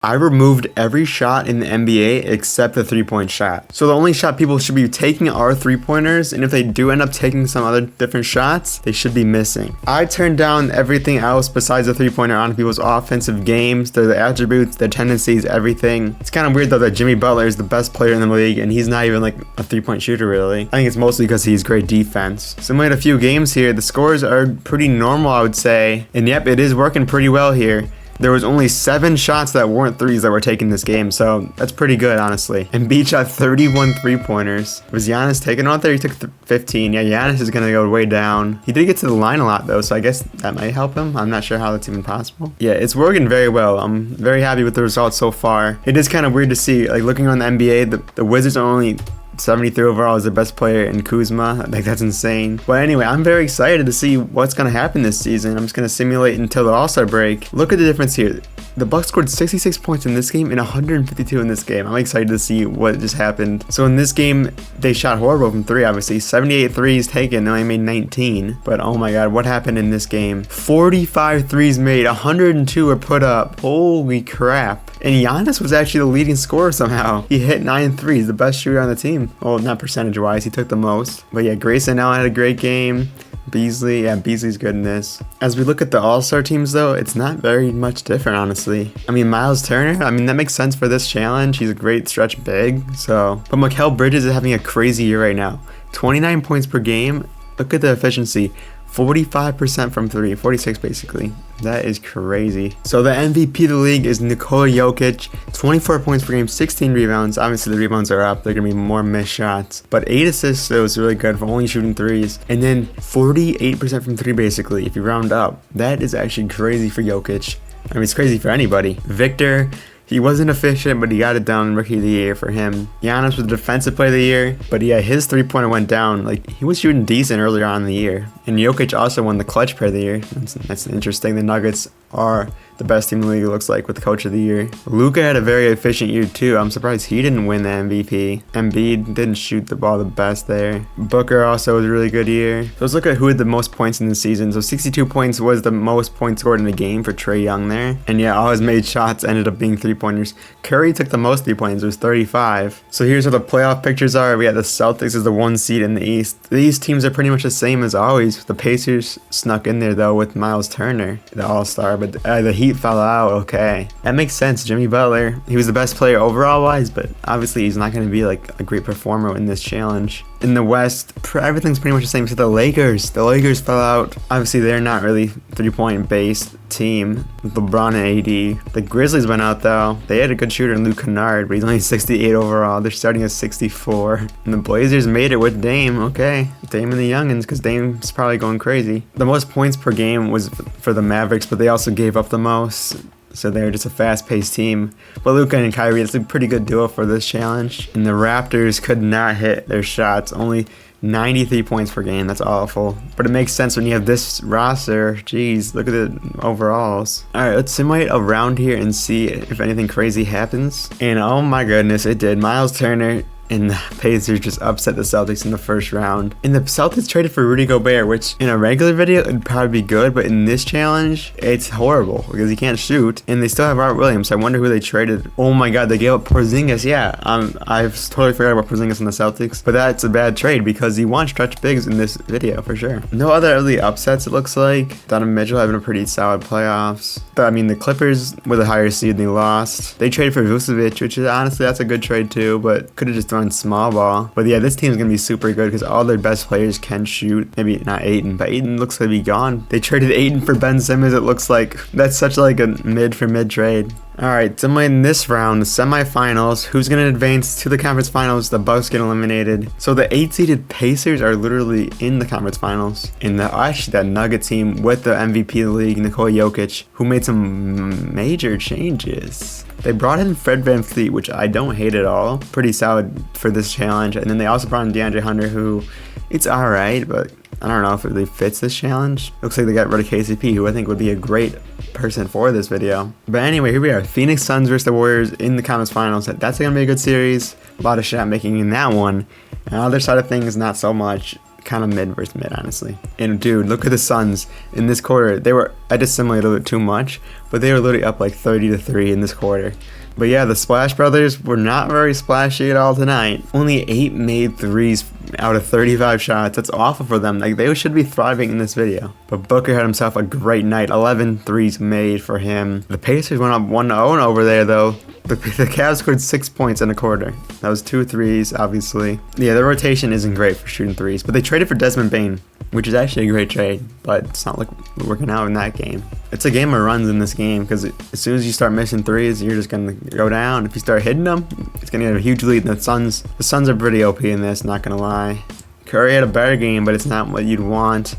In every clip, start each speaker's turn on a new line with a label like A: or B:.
A: I removed every shot in the NBA except the three-point shot. So the only shot people should be taking are three-pointers, and if they do end up taking some other different shots, they should be missing. I turned down everything else besides the three-pointer on people's offensive games, their attributes, their tendencies, everything. It's kind of weird though that Jimmy Butler is the best player in the league, and he's not even like a three-point shooter really. I think it's mostly because he's great defense. So we had a few games here. The scores are pretty normal, I would say, and yep, it is working pretty well here. There was only 7 shots that weren't threes that were taken this game, so that's pretty good, honestly. Embiid shot 31 three-pointers. Was Giannis taking out there? He took 15. Yeah, Giannis is going to go way down. He did get to the line a lot, though, so I guess that might help him. I'm not sure how that's even possible. Yeah, it's working very well. I'm very happy with the results so far. It is kind of weird to see, like, looking on the NBA, the Wizards are only 73 overall is the best player in Kuzma. Like, that's insane. But anyway, I'm very excited to see what's going to happen this season. I'm just going to simulate until the All-Star break. Look at the difference here. The Bucks scored 66 points in this game and 152 in this game. I'm excited to see what just happened. So in this game, they shot horrible from 3, obviously. 78 threes taken, they only made 19. But oh my god, what happened in this game? 45 threes made, 102 were put up. Holy crap. And Giannis was actually the leading scorer somehow. He hit 9 threes, the best shooter on the team. Well, not percentage-wise, he took the most. But yeah, Grayson Allen had a great game. Beasley, yeah, Beasley's good in this. As we look at the All-Star teams, though, it's not very much different, honestly. I mean, Miles Turner, I mean, that makes sense for this challenge. He's a great stretch big, so. But Mikal Bridges is having a crazy year right now. 29 points per game. Look at the efficiency. 45% from 3, 46 basically. That is crazy. So the MVP of the league is Nikola Jokic. 24 points per game, 16 rebounds. Obviously the rebounds are up. They're going to be more missed shots. But 8 assists, so it was really good for only shooting threes. And then 48% from 3 basically, if you round up. That is actually crazy for Jokic. I mean, it's crazy for anybody. Victor, he wasn't efficient, but he got it done. Rookie of the year for him. Giannis was the defensive player of the year, but yeah, his three-pointer went down. Like, he was shooting decent earlier on in the year. And Jokic also won the clutch player of the year. That's interesting. The Nuggets are the best team in the league, it looks like, with coach of the year. Luka had a very efficient year too. I'm surprised he didn't win the MVP. Embiid didn't shoot the ball the best there. Booker also was a really good year. So let's look at who had the most points in the season. So 62 points was the most points scored in the game for Trae Young there. And yeah, all his made shots ended up being three-pointers. Curry took the most three-pointers, it was 35. So here's what the playoff pictures are. We got the Celtics as the 1 seed in the East. These teams are pretty much the same as always. The Pacers snuck in there though with Miles Turner, the All-Star, but the Heat fell out. Okay, that makes sense. Jimmy Butler, he was the best player overall wise, but obviously he's not going to be like a great performer in this challenge. In the West, everything's pretty much the same. So the Lakers fell out. Obviously they're not really three-point based team with LeBron and AD. The Grizzlies went out though. They had a good shooter in Luke Kennard, but he's only 68 overall. They're starting at 64. And the Blazers made it with Dame. Okay, Dame and the youngins, because Dame's probably going crazy. The most points per game was for the Mavericks, but they also gave up the most. So they're just a fast-paced team. But Luka and Kyrie, it's a pretty good duo for this challenge. And the Raptors could not hit their shots. Only 93 points per game. That's awful. But it makes sense when you have this roster. Jeez, look at the overalls. Alright, let's simulate around here and see if anything crazy happens. And oh my goodness, it did. Miles Turner and the Pacers just upset the Celtics in the first round. And the Celtics traded for Rudy Gobert, which in a regular video, it'd probably be good, but in this challenge, it's horrible because he can't shoot. And they still have Robert Williams, so I wonder who they traded. Oh my god, they gave up Porzingis. Yeah, I've totally forgot about Porzingis in the Celtics, but that's a bad trade because he won stretch bigs in this video for sure. No other early upsets, it looks like. Donovan Mitchell having a pretty solid playoffs. I mean, the Clippers were the higher seed and they lost. They traded for Vucevic, which is honestly, that's a good trade too, but could have just done small ball. But yeah, this team's gonna be super good because all their best players can shoot. Maybe not Ayton, but Ayton looks to be gone. They traded Ayton for Ben Simmons. It looks like that's such like a mid for mid trade. Alright, so in this round, the semifinals, who's going to advance to the conference finals? The Bucks get eliminated. So the 8-seeded Pacers are literally in the conference finals. And actually that Nugget team with the MVP of the league, Nikola Jokic, who made some major changes. They brought in Fred VanVleet, which I don't hate at all. Pretty solid for this challenge. And then they also brought in DeAndre Hunter, who it's alright, but I don't know if it really fits this challenge. Looks like they got rid of KCP, who I think would be a great person for this video. But anyway, here we are. Phoenix Suns versus the Warriors in the conference finals. That's going to be a good series. A lot of shot making in that one. And on the other side of things, not so much. kind of mid versus mid, honestly. And dude, look at the Suns in this quarter. I just simulated a little bit too much, but they were literally up like 30-3 in this quarter. But yeah, the Splash Brothers were not very splashy at all tonight. Only 8 made threes out of 35 shots. That's awful for them. Like, they should be thriving in this video. But Booker had himself a great night. 11 threes made for him. The Pacers went up 1-0 over there, though. The Cavs scored 6 points in a quarter. That was 2 threes, obviously. Yeah, their rotation isn't great for shooting threes, but they traded for Desmond Bane, which is actually a great trade, but it's not like working out in that game. It's a game of runs in this game, because as soon as you start missing threes, you're just going to go down. If you start hitting them, it's going to get a huge lead. And the Suns are pretty OP in this, not going to lie. Curry had a better game, but it's not what you'd want,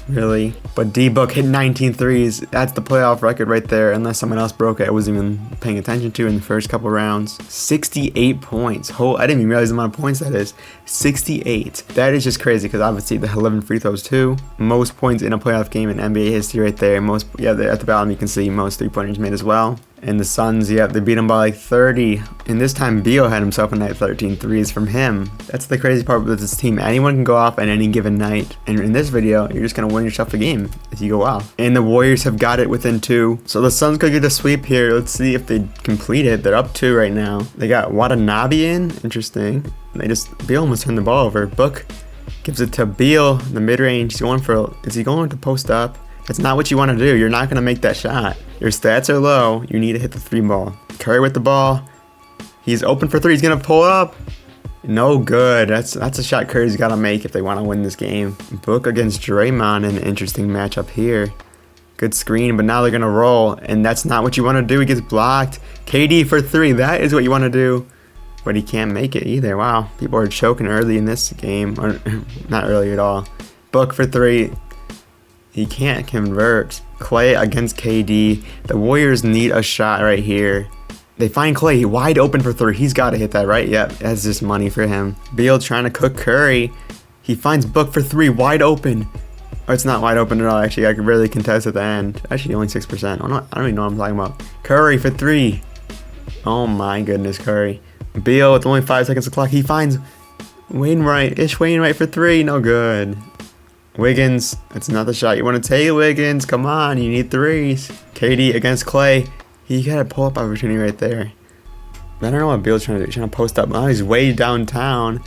A: really. But D-Book hit 19 threes. That's the playoff record right there, unless someone else broke it I wasn't even paying attention to in the first couple rounds. 68 points. I didn't even realize the amount of points that is. 68. That is just crazy, because obviously the 11 free throws too. Most points in a playoff game in NBA history right there. At the bottom you can see most 3-pointers made as well. And the Suns, yeah, they beat him by like 30. And this time, Beal had himself a night 13 threes from him. That's the crazy part with this team. Anyone can go off on any given night. And in this video, you're just going to win yourself a game if you go off. And the Warriors have got it within 2. So the Suns could get a sweep here. Let's see if they complete it. They're up 2 right now. They got Watanabe in. Interesting. Beal almost turned the ball over. Book gives it to Beal. The mid-range. Is he going to post up? That's not what you want to do. You're not going to make that shot. Your stats are low. You need to hit the 3 ball. Curry with the ball. He's open for 3. He's going to pull up. No good. That's a shot Curry's got to make if they want to win this game. Book against Draymond, an interesting matchup here. Good screen, but now they're going to roll, and that's not what you want to do. He gets blocked. KD for 3. That is what you want to do, but he can't make it either. Wow. People are choking early in this game, or not early at all. Book for 3. He can't convert. Clay against KD. The Warriors need a shot right here. They find Clay wide open for 3. He's got to hit that, right? Yep, that's just money for him. Beal trying to cook Curry. He finds Book for 3, wide open. Oh, it's not wide open at all, actually. I could really contest at the end. Actually, only 6%. I don't even know what I'm talking about. Curry for 3. Oh my goodness, Curry. Beal with only 5 seconds of clock. He finds Wainwright for 3. No good. Wiggins, that's not the shot you want to take, Wiggins. Come on, you need 3s. KD against Clay. He got a pull-up opportunity right there. I don't know what Beal's trying to do. He's trying to post up. Oh, he's way downtown.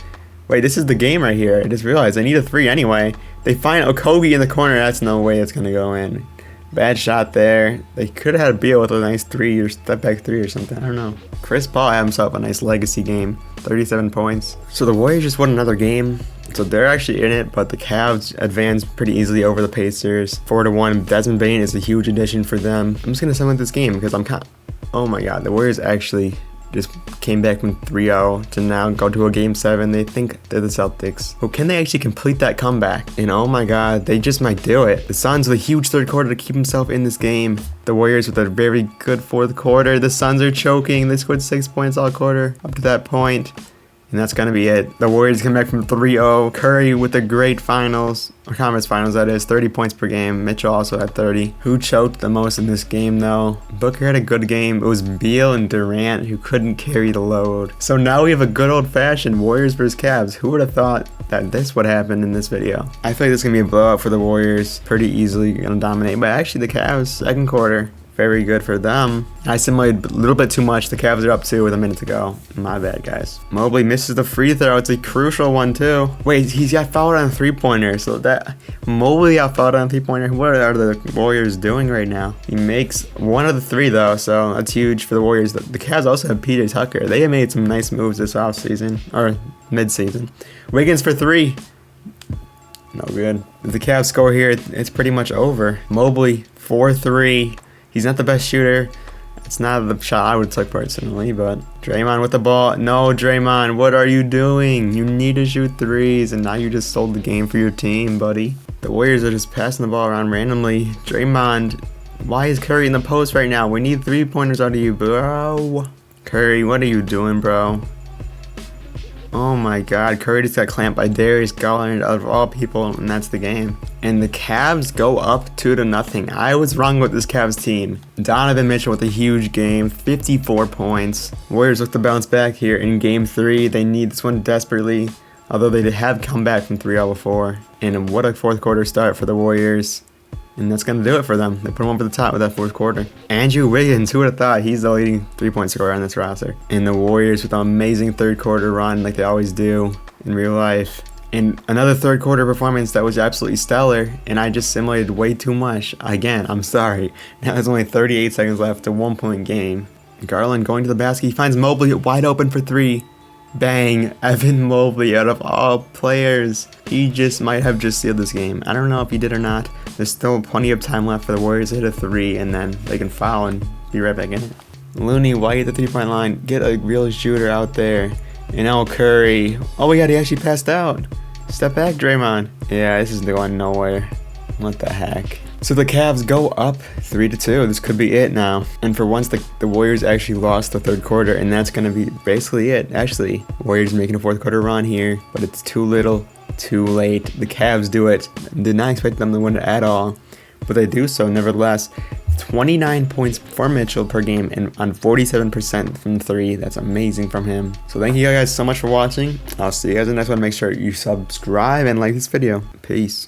A: Wait, this is the game right here. I just realized I need a 3 anyway. They find Okogie in the corner. That's no way it's going to go in. Bad shot there. They could have had Beal with a nice 3 or step back 3 or something. I don't know. Chris Paul had himself a nice legacy game. 37 points. So the Warriors just won another game. So they're actually in it, but the Cavs advanced pretty easily over the Pacers. 4-1. Desmond Bane is a huge addition for them. I'm just going to sum up this game because oh my god, the Warriors actually just came back from 3-0 to now go to a game 7. They think they're the Celtics. Well, can they actually complete that comeback? And oh my god, they just might do it. The Suns with a huge third quarter to keep himself in this game. The Warriors with a very good fourth quarter. The Suns are choking. They scored 6 points all quarter up to that point. And that's going to be it. The Warriors come back from 3-0. Curry with a great finals, or conference finals that is, 30 points per game. Mitchell also had 30. Who choked the most in this game though? Booker had a good game. It was Beal and Durant who couldn't carry the load. So now we have a good old-fashioned Warriors versus Cavs. Who would have thought that this would happen in this video? I feel like this is going to be a blowout for the Warriors. Pretty easily going to dominate. But actually the Cavs, second quarter, very good for them. I simulated a little bit too much. The Cavs are up 2 with a minute to go. My bad, guys. Mobley misses the free throw. It's a crucial one, too. Wait, he's got fouled on a 3-pointer. So that Mobley got fouled on a 3-pointer. What are the Warriors doing right now? He makes 1 of the 3, though. So that's huge for the Warriors. The Cavs also have Peter Tucker. They have made some nice moves this offseason. Or mid-season. Wiggins for 3. No good. If the Cavs score here, it's pretty much over. Mobley, 4-3. He's not the best shooter. It's not the shot I would take personally, but Draymond with the ball. No, Draymond, what are you doing? You need to shoot 3s, and now you just sold the game for your team, buddy. The Warriors are just passing the ball around randomly. Draymond, why is Curry in the post right now? We need 3-pointers out of you, bro. Curry, what are you doing, bro? Oh my god, Curry just got clamped by Darius Garland out of all people, and that's the game. And the Cavs go up 2-0. I was wrong with this Cavs team. Donovan Mitchell with a huge game, 54 points. Warriors look to bounce back here in game 3. They need this one desperately. Although they have come back from 3-0 before. And what a fourth quarter start for the Warriors. And that's going to do it for them. They put them over the top with that fourth quarter. Andrew Wiggins, who would have thought he's the leading three-point scorer on this roster. And the Warriors with an amazing third quarter run like they always do in real life. And another third quarter performance that was absolutely stellar. And I just simulated way too much. Again, I'm sorry. Now there's only 38 seconds left, a 1-point game. Garland going to the basket. He finds Mobley wide open for 3. Bang, Evan Mobley out of all players. He just might have just sealed this game. I don't know if he did or not. There's still plenty of time left for the Warriors to hit a 3 and then they can foul and be right back in it. Looney White at the 3-point line. Get a real shooter out there. And now Curry. Oh my god, he actually passed out. Step back, Draymond. Yeah, this is going nowhere. What the heck? So the Cavs go up 3-2. This could be it now. And for once, the Warriors actually lost the third quarter, and that's going to be basically it. Actually, Warriors making a fourth quarter run here, but it's too little, too late. The Cavs do it. Did not expect them to win it at all, but they do so nevertheless. 29 points for Mitchell per game and on 47% from 3. That's amazing from him. So thank you guys so much for watching. I'll see you guys in the next one. Make sure you subscribe and like this video. Peace.